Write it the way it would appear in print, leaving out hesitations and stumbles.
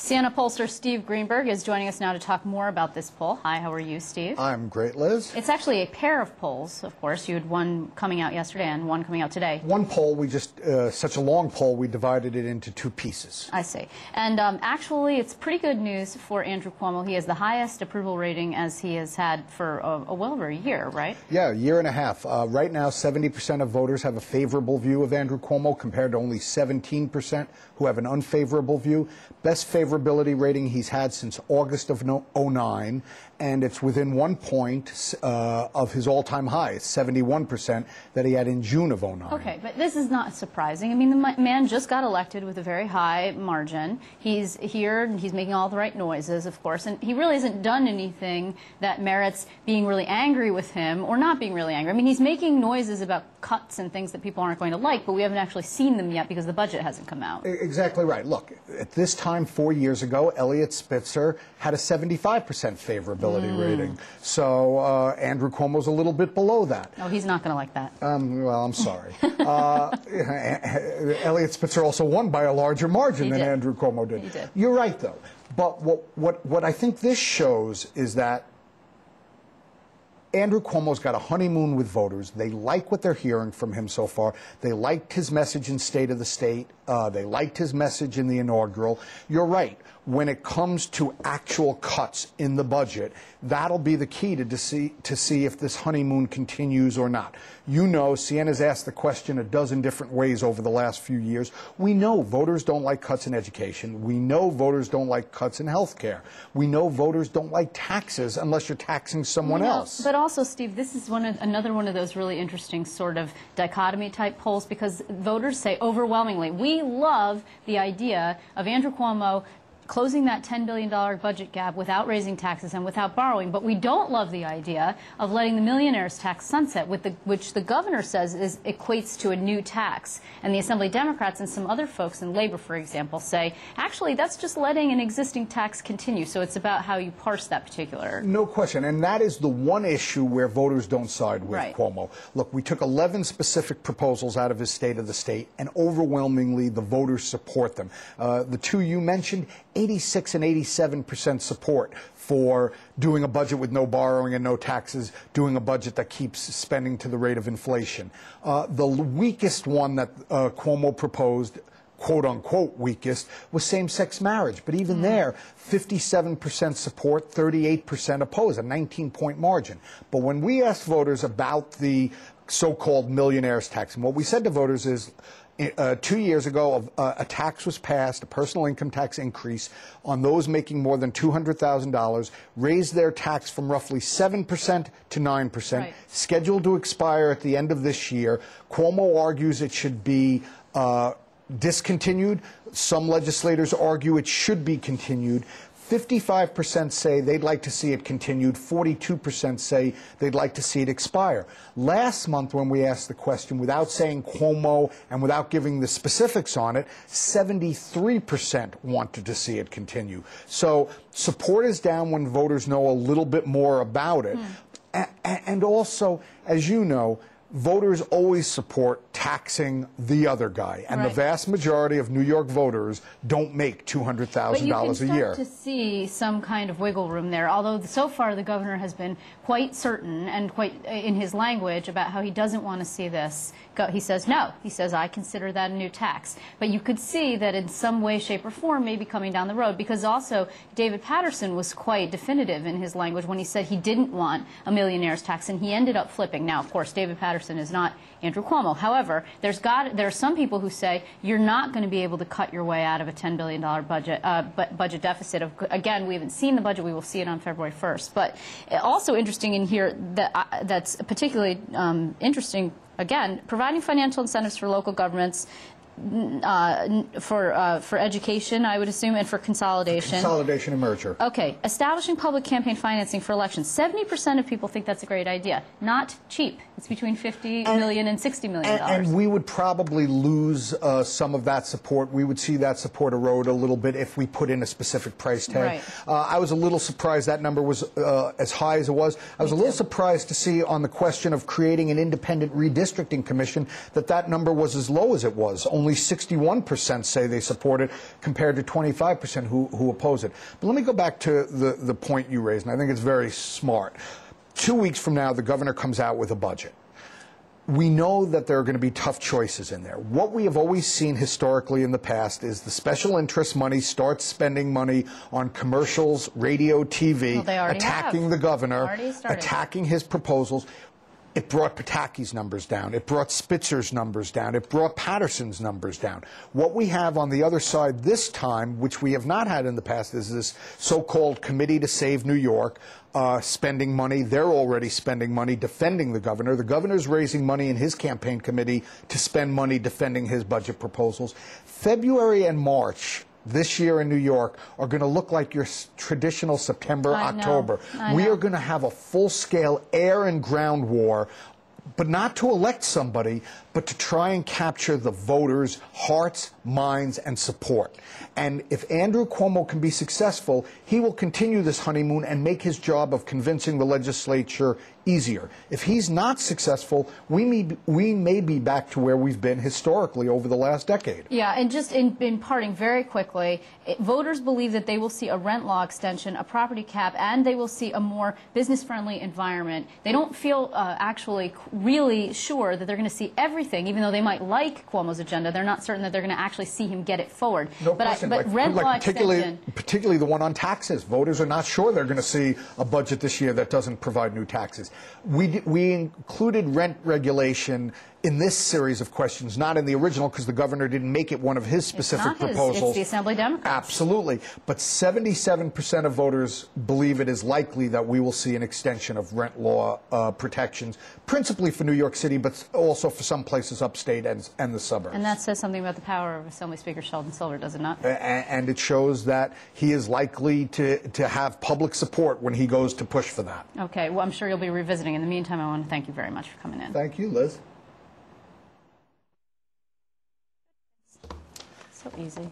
Siena pollster Steve Greenberg is joining us now to talk more about this poll. Hi, how are you, Steve? I'm great, Liz. It's actually a pair of polls, of course. You had one coming out yesterday and one coming out today. One poll, we just, such a long poll, we divided it into two pieces. I see. And actually, it's pretty good news for Andrew Cuomo. He has the highest approval rating as he has had for well over a year, right? Yeah, a year and a half. Right now, 70% of voters have a favorable view of Andrew Cuomo compared to only 17% who have an unfavorable view. Best favorability rating he's had since August of '09, and it's within 1 point of his all-time high. It's 71% that he had in June of '09. Okay, but this is not surprising. I mean, the man just got elected with a very high margin. He's here, and he's making all the right noises, of course, and he really hasn't done anything that merits being really angry with him or not being really angry. I mean, he's making noises about cuts and things that people aren't going to like, but we haven't actually seen them yet because the budget hasn't come out. Exactly right. Look, at this time 4 years ago, Eliot Spitzer had a 75% favorability rating. So Andrew Cuomo's a little bit below that. Oh, he's not going to like that. Well, I'm sorry. Eliot Spitzer also won by a larger margin than Andrew Cuomo did. He did. You're right, though. But what I think this shows is that Andrew Cuomo's got a honeymoon with voters. They like what they're hearing from him so far. They liked his message in State of the State. They liked his message in the inaugural. You're right. When it comes to actual cuts in the budget, that'll be the key to see if this honeymoon continues or not. You know, Siena's asked the question a dozen different ways over the last few years. We know voters don't like cuts in education. We know voters don't like cuts in health care. We know voters don't like taxes unless you're taxing someone else. But also, Steve, this is another one of those really interesting sort of dichotomy type polls, because voters say overwhelmingly, we love the idea of Andrew Cuomo closing that $10 billion budget gap without raising taxes and without borrowing. But we don't love the idea of letting the millionaires tax sunset, which the governor says equates to a new tax. And the Assembly Democrats and some other folks in labor, for example, say, actually, that's just letting an existing tax continue. So it's about how you parse that particular. No question. And that is the one issue where voters don't side with Cuomo. Look, we took 11 specific proposals out of his State of the State, and overwhelmingly the voters support them. The two you mentioned, 86 and 87% support for doing a budget with no borrowing and no taxes, doing a budget that keeps spending to the rate of inflation. The weakest one that Cuomo proposed, quote-unquote weakest, was same-sex marriage. But even there, 57% support, 38% oppose, a 19-point margin. But when we asked voters about the so-called millionaires tax, and what we said to voters is, 2 years ago, a tax was passed, a personal income tax increase on those making more than $200,000, raised their tax from roughly 7% to 9%, scheduled to expire at the end of this year. Cuomo argues it should be discontinued. Some legislators argue it should be continued. 55% say they'd like to see it continued. 42% say they'd like to see it expire. Last month, when we asked the question, without saying Cuomo and without giving the specifics on it, 73% wanted to see it continue. So support is down when voters know a little bit more about it. And also, as you know, voters always support taxing the other guy, and the vast majority of New York voters don't make $200,000 a year. But you can start to see some kind of wiggle room there, although so far the governor has been quite certain and quite in his language about how he doesn't want to see this go. He says no. He says, I consider that a new tax. But you could see that in some way, shape, or form maybe coming down the road, because also David Patterson was quite definitive in his language when he said he didn't want a millionaire's tax, and he ended up flipping. Now, of course, David Patterson is not Andrew Cuomo. However, there are some people who say you're not going to be able to cut your way out of a $10 billion budget deficit. Again, we haven't seen the budget. We will see it on February 1st. But also interesting in here that's particularly interesting, again, providing financial incentives for local governments for education, I would assume, and for consolidation. Consolidation and merger. Okay. Establishing public campaign financing for elections. 70% of people think that's a great idea. Not cheap. It's between $50 million and $60 million. And we would probably lose some of that support. We would see that support erode a little bit if we put in a specific price tag. I was a little surprised that number was as high as it was. I was a little surprised to see on the question of creating an independent redistricting commission that number was as low as it was, Only 61% say they support it, compared to 25% who oppose it. But let me go back to the point you raised, and I think it's very smart. 2 weeks from now, the governor comes out with a budget. We know that there are going to be tough choices in there. What we have always seen historically in the past is the special interest money starts spending money on commercials, radio, TV, attacking the governor, attacking his proposals. It brought Pataki's numbers down. It brought Spitzer's numbers down. It brought Patterson's numbers down. What we have on the other side this time, which we have not had in the past, is this so-called Committee to Save New York, spending money. They're already spending money defending the governor. The governor's raising money in his campaign committee to spend money defending his budget proposals. February and March this year in New York are going to look like your traditional September, October. We are going to have a full-scale air and ground war, but not to elect somebody, but to try and capture the voters' hearts, minds, and support. And if Andrew Cuomo can be successful, he will continue this honeymoon and make his job of convincing the legislature easier. If he's not successful, we may be back to where we've been historically over the last decade. Yeah, and just in parting very quickly, voters believe that they will see a rent law extension, a property cap, and they will see a more business-friendly environment. They don't feel actually really sure that they're going to see everything, even though they might like Cuomo's agenda. They're not certain that they're going to actually see him get it forward. No question. But rent law extension, particularly the one on taxes. Voters are not sure they're going to see a budget this year that doesn't provide new taxes. We included rent regulation in this series of questions, not in the original, because the governor didn't make it one of his specific proposals. It's the Assembly Democrats. Absolutely. But 77% of voters believe it is likely that we will see an extension of rent law protections, principally for New York City, but also for some places upstate and the suburbs. And that says something about the power of Assembly Speaker Sheldon Silver, does it not? And it shows that he is likely to have public support when he goes to push for that. Okay. Well, I'm sure you'll be revisiting. In the meantime, I want to thank you very much for coming in. Thank you, Liz. So easy.